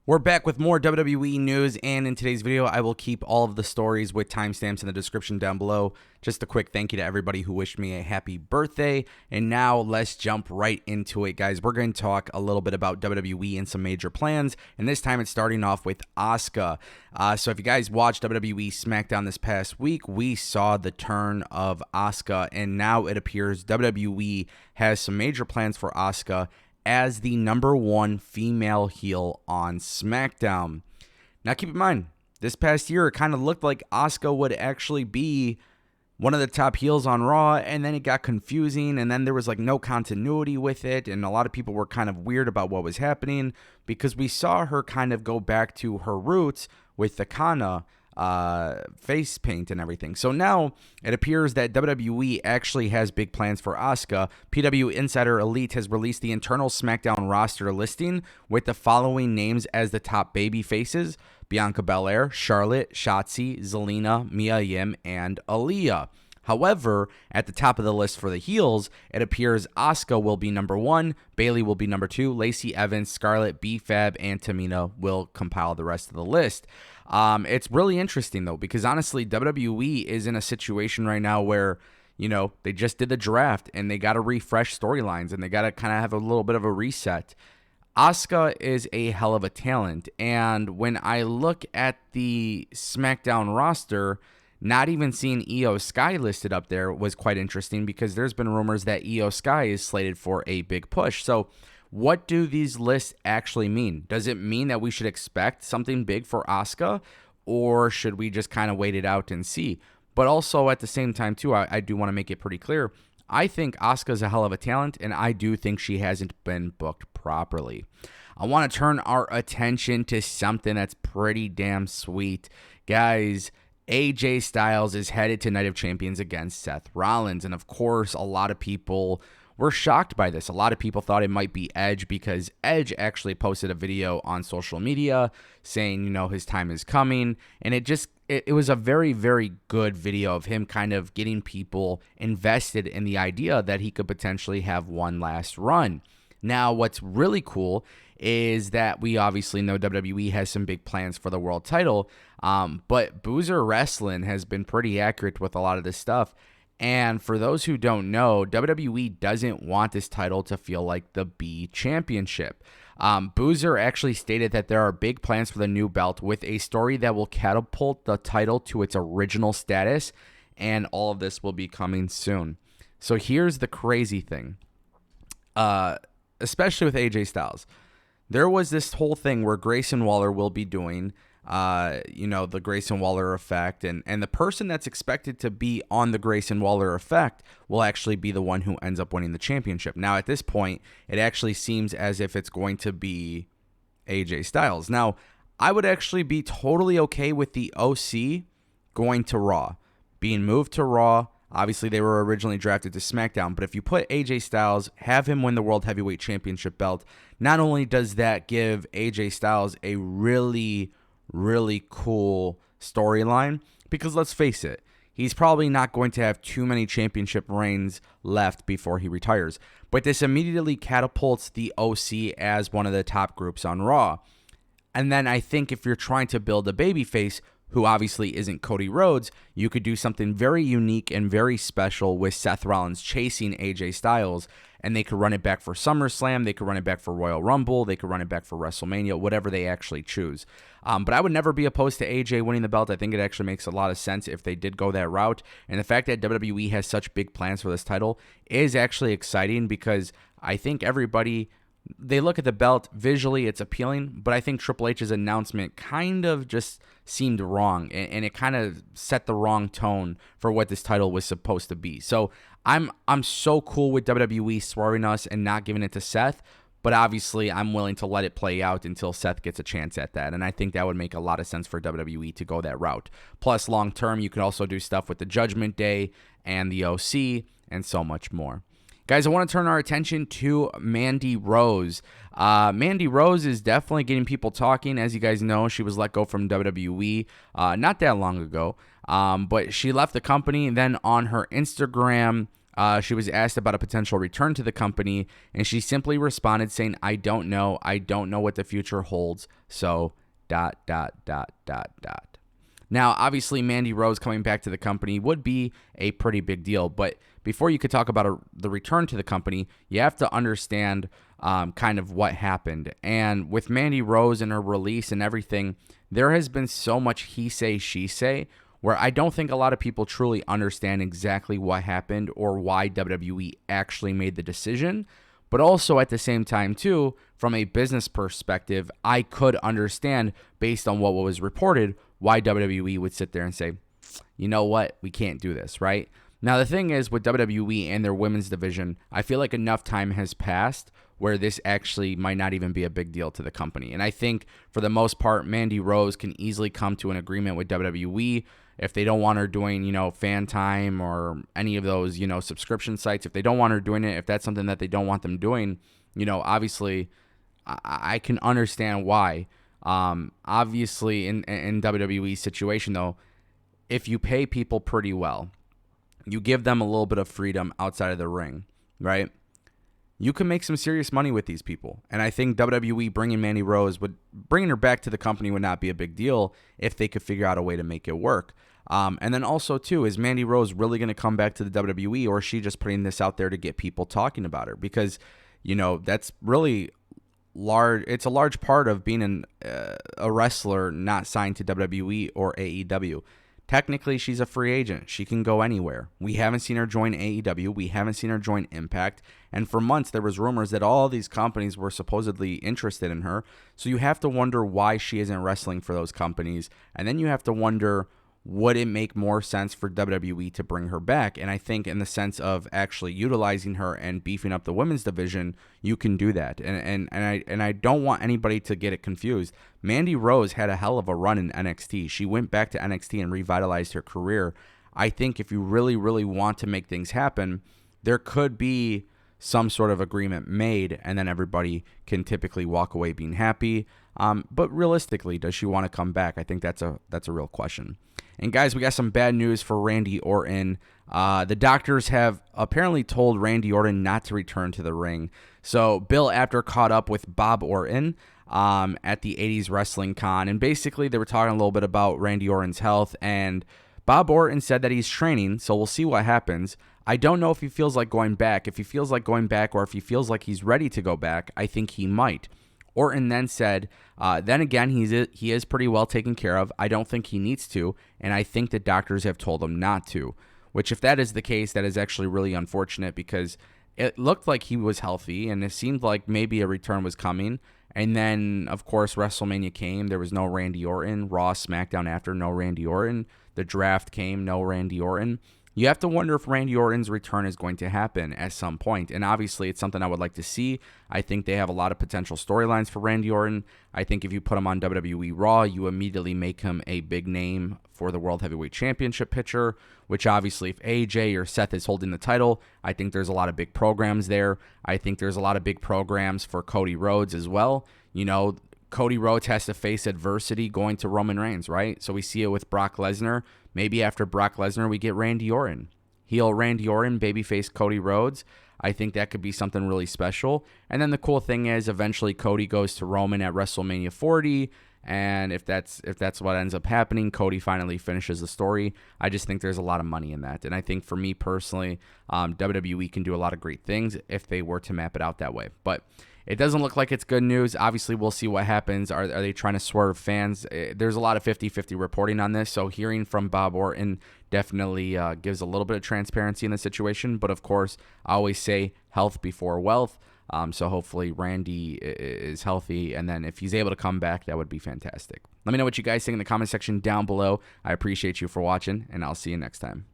We're back with more WWE news, and in today's video, I will keep all of the stories with timestamps in the description down below. Just a quick thank you to everybody who wished me a happy birthday. And now let's jump right into it, guys. We're going to talk a little bit about WWE and some major plans, and this time it's starting off with Asuka. So if you guys watched WWE Smackdown this past week, we saw the turn of Asuka, and now it appears WWE has some major plans for Asuka as the #1 female heel on SmackDown. Now keep in mind, this past year it kind of looked like Asuka would actually be one of the top heels on Raw, and then it got confusing, and then there was like no continuity with it, and a lot of people were kind of weird about what was happening because we saw her kind of go back to her roots with the Kana face paint and everything. So now it appears that WWE actually has big plans for Asuka. PW Insider Elite has released the internal SmackDown roster listing with the following names as the top baby faces: Bianca Belair, Charlotte, Shotzi, Zelina, Mia Yim, and Aaliyah. However, at the top of the list for the heels, it appears Asuka will be #1, Bayley will be #2, Lacey Evans, Scarlett, B-Fab, and Tamina will compile the rest of the list. It's really interesting, though, because honestly, WWE is in a situation right now where, you know, they just did the draft and they got to refresh storylines and they got to kind of have a little bit of a reset. Asuka is a hell of a talent, and when I look at the SmackDown roster, not even seeing Io Sky listed up there was quite interesting because there's been rumors that Io Sky is slated for a big push. So what do these lists actually mean? Does it mean that we should expect something big for Asuka, or should we just kind of wait it out and see? But also at the same time, too, I do want to make it pretty clear. I think Asuka's a hell of a talent, and I do think she hasn't been booked properly. I want to turn our attention to something that's pretty damn sweet. Guys, AJ Styles is headed to Night of Champions against Seth Rollins, and of course, a lot of people were shocked by this. A lot of people thought it might be Edge because Edge actually posted a video on social media saying, you know, his time is coming, and it was a very, very good video of him kind of getting people invested in the idea that he could potentially have one last run. Now, what's really cool is that we obviously know WWE has some big plans for the world title, but Boozer Wrestling has been pretty accurate with a lot of this stuff. And for those who don't know, WWE doesn't want this title to feel like the B Championship. Boozer actually stated that there are big plans for the new belt with a story that will catapult the title to its original status, and all of this will be coming soon. So here's the crazy thing, especially with AJ Styles. There was this whole thing where Grayson Waller will be doing, the Grayson Waller effect, and the person that's expected to be on the Grayson Waller effect will actually be the one who ends up winning the championship. Now, at this point, it actually seems as if it's going to be AJ Styles. Now, I would actually be totally okay with the OC going to Raw, being moved to Raw. Obviously, they were originally drafted to SmackDown, but if you put AJ Styles, have him win the World Heavyweight Championship belt, not only does that give AJ Styles a really, really cool storyline, because let's face it, he's probably not going to have too many championship reigns left before he retires, but this immediately catapults the OC as one of the top groups on Raw. And then I think if you're trying to build a babyface, who obviously isn't Cody Rhodes, you could do something very unique and very special with Seth Rollins chasing AJ Styles, and they could run it back for SummerSlam, they could run it back for Royal Rumble, they could run it back for WrestleMania, whatever they actually choose. But I would never be opposed to AJ winning the belt. I think it actually makes a lot of sense if they did go that route, and the fact that WWE has such big plans for this title is actually exciting because I think everybody, they look at the belt, visually it's appealing, but I think Triple H's announcement kind of just seemed wrong, and it kind of set the wrong tone for what this title was supposed to be. So I'm so cool with WWE swerving us and not giving it to Seth, but obviously I'm willing to let it play out until Seth gets a chance at that, and I think that would make a lot of sense for WWE to go that route. Plus, long term, you could also do stuff with the Judgment Day and the OC and so much more. Guys, I want to turn our attention to Mandy Rose. Mandy Rose is definitely getting people talking. As you guys know, she was let go from WWE not that long ago, but she left the company. Then on her Instagram, She was asked about a potential return to the company, and she simply responded saying, I don't know. I don't know what the future holds. So, ... Now, obviously, Mandy Rose coming back to the company would be a pretty big deal. But before you could talk about the return to the company, you have to understand kind of what happened. And with Mandy Rose and her release and everything, there has been so much he say, she say, where I don't think a lot of people truly understand exactly what happened or why WWE actually made the decision. But also at the same time, too, from a business perspective, I could understand, based on what was reported, why WWE would sit there and say, you know what, we can't do this, right? Now, the thing is, with WWE and their women's division, I feel like enough time has passed where this actually might not even be a big deal to the company. And I think, for the most part, Mandy Rose can easily come to an agreement with WWE. If they don't want her doing, Fan Time or any of those, subscription sites, if they don't want her doing it, if that's something that they don't want them doing, obviously, I can understand why. Obviously, in WWE's situation, though, if you pay people pretty well, you give them a little bit of freedom outside of the ring, right? You can make some serious money with these people. And I think WWE bringing Mandy Rose, bringing her back to the company would not be a big deal if they could figure out a way to make it work. And then also, too, is Mandy Rose really going to come back to the WWE, or is she just putting this out there to get people talking about her? Because, that's really large. It's a large part of being a wrestler not signed to WWE or AEW. Technically, she's a free agent. She can go anywhere. We haven't seen her join AEW. We haven't seen her join Impact. And for months, there was rumors that all these companies were supposedly interested in her. So you have to wonder why she isn't wrestling for those companies. And then you have to wonder, would it make more sense for WWE to bring her back? And I think in the sense of actually utilizing her and beefing up the women's division, you can do that. And I don't want anybody to get it confused. Mandy Rose had a hell of a run in NXT. She went back to NXT and revitalized her career. I think if you really, really want to make things happen, there could be some sort of agreement made, and then everybody can typically walk away being happy. But realistically, does she want to come back? I think that's a real question. And guys, we got some bad news for Randy Orton. The doctors have apparently told Randy Orton not to return to the ring. So Bill Apter caught up with Bob Orton at the 80s Wrestling Con, and basically they were talking a little bit about Randy Orton's health, and Bob Orton said that he's training, so we'll see what happens. I don't know if he feels like going back. If he feels like going back, or if he feels like he's ready to go back, I think he might. Orton then said, then again, he is pretty well taken care of. I don't think he needs to, and I think the doctors have told him not to, which if that is the case, that is actually really unfortunate, because it looked like he was healthy, and it seemed like maybe a return was coming. And then, of course, WrestleMania came. There was no Randy Orton. Raw, SmackDown after, no Randy Orton. The draft came, no Randy Orton. You have to wonder if Randy Orton's return is going to happen at some point. And obviously, it's something I would like to see. I think they have a lot of potential storylines for Randy Orton. I think if you put him on WWE Raw, you immediately make him a big name for the World Heavyweight Championship picture, which obviously if AJ or Seth is holding the title, I think there's a lot of big programs there. I think there's a lot of big programs for Cody Rhodes as well. Cody Rhodes has to face adversity going to Roman Reigns, right? So we see it with Brock Lesnar. Maybe after Brock Lesnar, we get Randy Orton. Heel Randy Orton, babyface Cody Rhodes. I think that could be something really special. And then the cool thing is, eventually Cody goes to Roman at WrestleMania 40. And if that's what ends up happening, Cody finally finishes the story. I just think there's a lot of money in that. And I think for me personally, WWE can do a lot of great things if they were to map it out that way. But it doesn't look like it's good news. Obviously, we'll see what happens. Are they trying to swerve fans? There's a lot of 50-50 reporting on this. So hearing from Bob Orton definitely gives a little bit of transparency in the situation. But of course, I always say health before wealth. So hopefully Randy is healthy. And then if he's able to come back, that would be fantastic. Let me know what you guys think in the comment section down below. I appreciate you for watching, and I'll see you next time.